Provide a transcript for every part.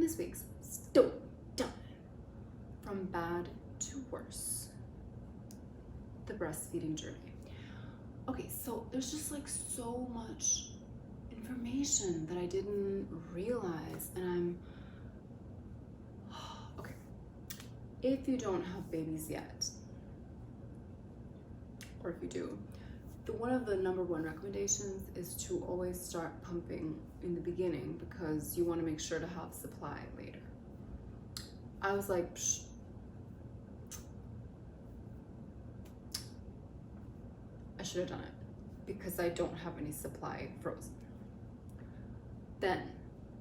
this week's story time, from bad to worse, the breastfeeding journey. Okay, so there's just like so much information that I didn't realize, and okay, if you don't have babies yet, or if you do, one of the number one recommendations is to always start pumping in the beginning because you want to make sure to have supply later. I was like, psh, I should have done it because I don't have any supply frozen. Then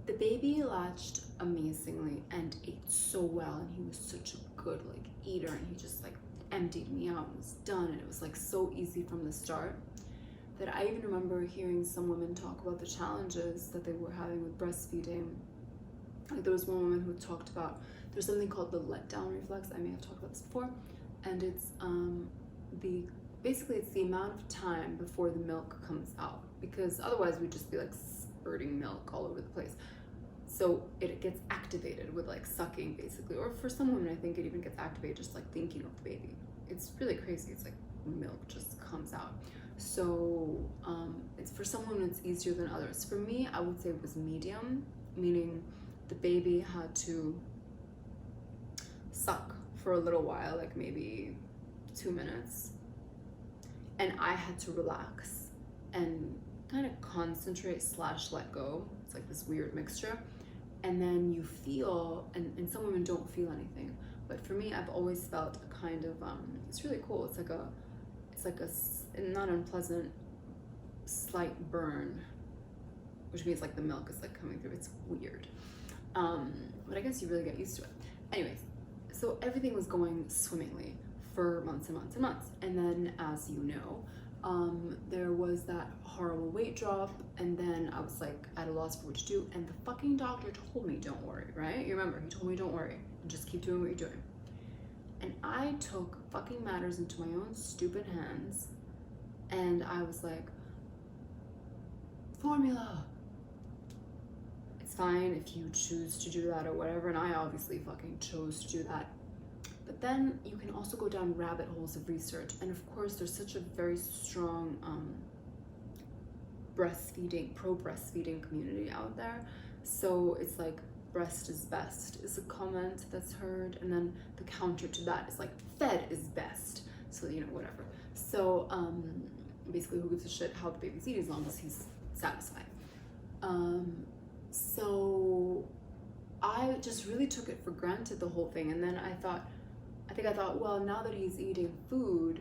the baby latched amazingly and ate so well, and he was such a good like eater, and he just like emptied me out and was done, and it was like so easy from the start that I even remember hearing some women talk about the challenges that they were having with breastfeeding. Like there was one woman who talked about there's something called the letdown reflex. I may have talked about this before, and it's basically it's the amount of time before the milk comes out, because otherwise we'd just be like spurting milk all over the place. So it gets activated with like sucking basically, or for some women I think it even gets activated just like thinking of the baby. It's really crazy. It's like milk just comes out. So it's for some women it's easier than others. For me, I would say it was medium, meaning the baby had to suck for a little while, like maybe 2 minutes, and I had to relax and kind of concentrate / let go. It's like this weird mixture. And then you feel, and some women don't feel anything, but for me, I've always felt a kind of, it's really cool. It's like a not unpleasant, slight burn, which means like the milk is like coming through. It's weird. But I guess you really get used to it. Anyways, so everything was going swimmingly for months and months and months. And then, as you know, there was that horrible weight drop, and then I was like at a loss for what to do, and the fucking doctor told me don't worry, right? You remember, he told me don't worry, just keep doing what you're doing. And I took fucking matters into my own stupid hands, and I was like, formula, it's fine if you choose to do that or whatever, and I obviously fucking chose to do that. But then you can also go down rabbit holes of research. And of course, there's such a very strong pro-breastfeeding community out there. So it's like breast is best is a comment that's heard. And then the counter to that is like fed is best. So, you know, whatever. So basically who gives a shit how the baby's eating as long as he's satisfied. So I just really took it for granted, the whole thing. And then I thought, well, now that he's eating food,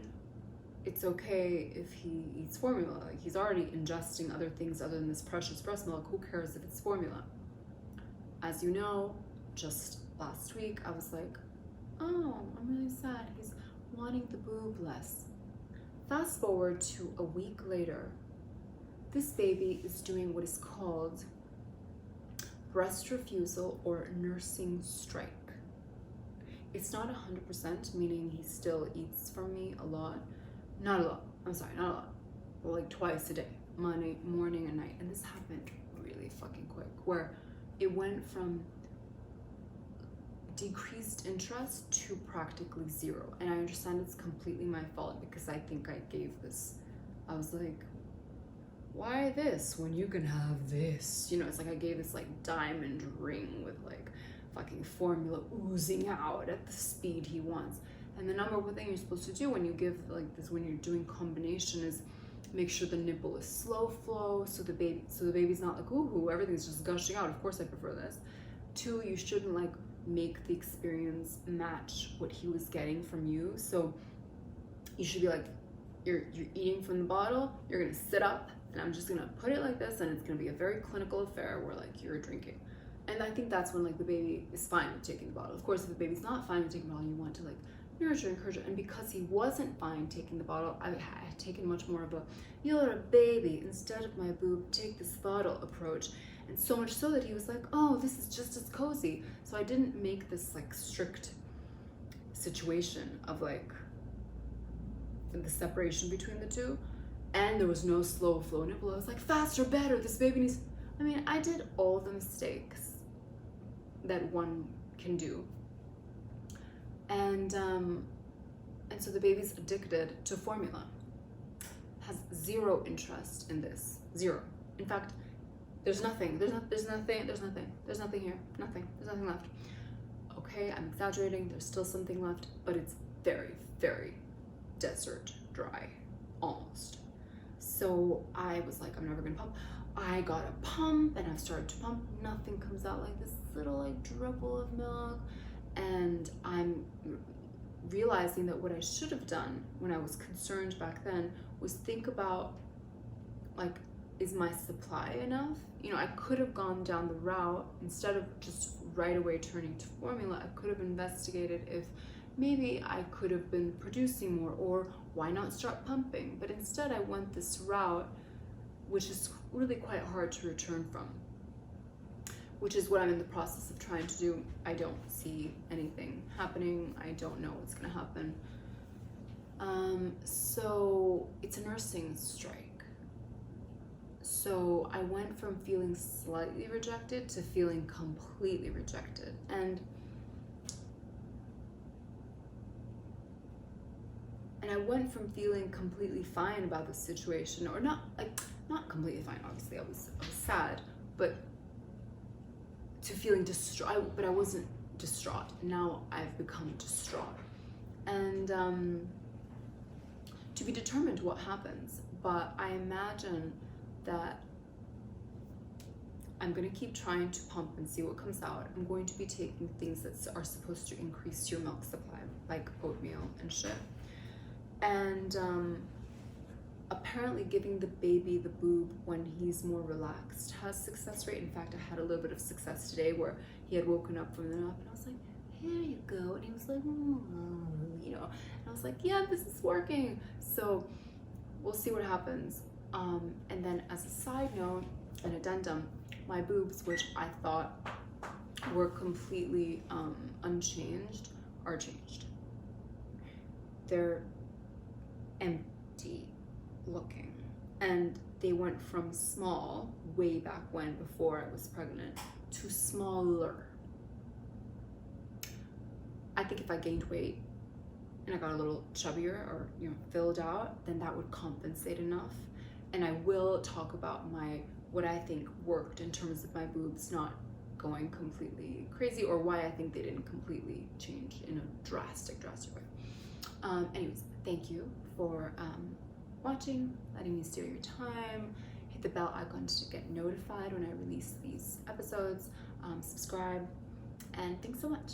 it's okay if he eats formula. Like he's already ingesting other things other than this precious breast milk. Who cares if it's formula? As you know, just last week, I was like, oh, I'm really sad. He's wanting the boob less. Fast forward to a week later, this baby is doing what is called breast refusal or nursing strike. It's not 100%, meaning he still eats from me a lot. Not a lot, well, like twice a day, morning and night. And this happened really fucking quick, where it went from decreased interest to practically zero. And I understand it's completely my fault because I think I gave this, I was like, why this when you can have this? You know, it's like I gave this like diamond ring with like fucking formula oozing out at the speed he wants. And the number one thing you're supposed to do when you give like this, when you're doing combination, is make sure the nipple is slow flow, so the baby's not like, ooh, everything's just gushing out. Of course I prefer this. 2, you shouldn't like make the experience match what he was getting from you. So you should be like, you're eating from the bottle, you're gonna sit up, and I'm just gonna put it like this, and it's gonna be a very clinical affair where like you're drinking. And I think that's when like the baby is fine with taking the bottle. Of course, if the baby's not fine with taking the bottle, you want to like nurture, encourage it. And because he wasn't fine taking the bottle, I had taken much more of a, you're a baby, instead of my boob, take this bottle approach. And so much so that he was like, oh, this is just as cozy. So I didn't make this like strict situation of like the separation between the two. And there was no slow flow nipple. I was like, faster, better, this baby needs, I mean, I did all the mistakes that one can do. And so the baby's addicted to formula, has zero interest in this, zero. In fact, there's nothing here, nothing, there's nothing left. Okay, I'm exaggerating, there's still something left, but it's very, very desert dry, almost. So I was like, I'm never gonna pump. I got a pump and I've started to pump. Nothing comes out, like this little like dribble of milk. And I'm realizing that what I should have done when I was concerned back then was think about, like, is my supply enough? You know, I could have gone down the route, instead of just right away turning to formula, I could have investigated if maybe I could have been producing more, or why not start pumping? But instead I went this route, which is really quite hard to return from, which is what I'm in the process of trying to do. I don't see anything happening. I don't know what's gonna happen. So it's a nursing strike. So I went from feeling slightly rejected to feeling completely rejected. And I went from feeling completely fine about the situation, or not completely fine, obviously I was sad, but to feeling distraught, but I wasn't distraught. Now I've become distraught. And to be determined what happens, but I imagine that I'm gonna keep trying to pump and see what comes out. I'm going to be taking things that are supposed to increase your milk supply, like oatmeal and shit. And apparently giving the baby the boob when he's more relaxed has success rate. In fact, I had a little bit of success today where he had woken up from the nap and I was like, here you go. And he was like, you know, and I was like, yeah, this is working. So we'll see what happens. And then as a side note, an addendum, my boobs, which I thought were completely unchanged, are changed. They're empty looking, and they went from small way back when, before I was pregnant, to smaller. I think if I gained weight and I got a little chubbier, or, you know, filled out, then that would compensate enough. And I will talk about what I think worked in terms of my boobs not going completely crazy, or why I think they didn't completely change in a drastic way. Anyways, thank you for watching, letting me steal your time. Hit the bell icon to get notified when I release these episodes. Subscribe, and thanks so much.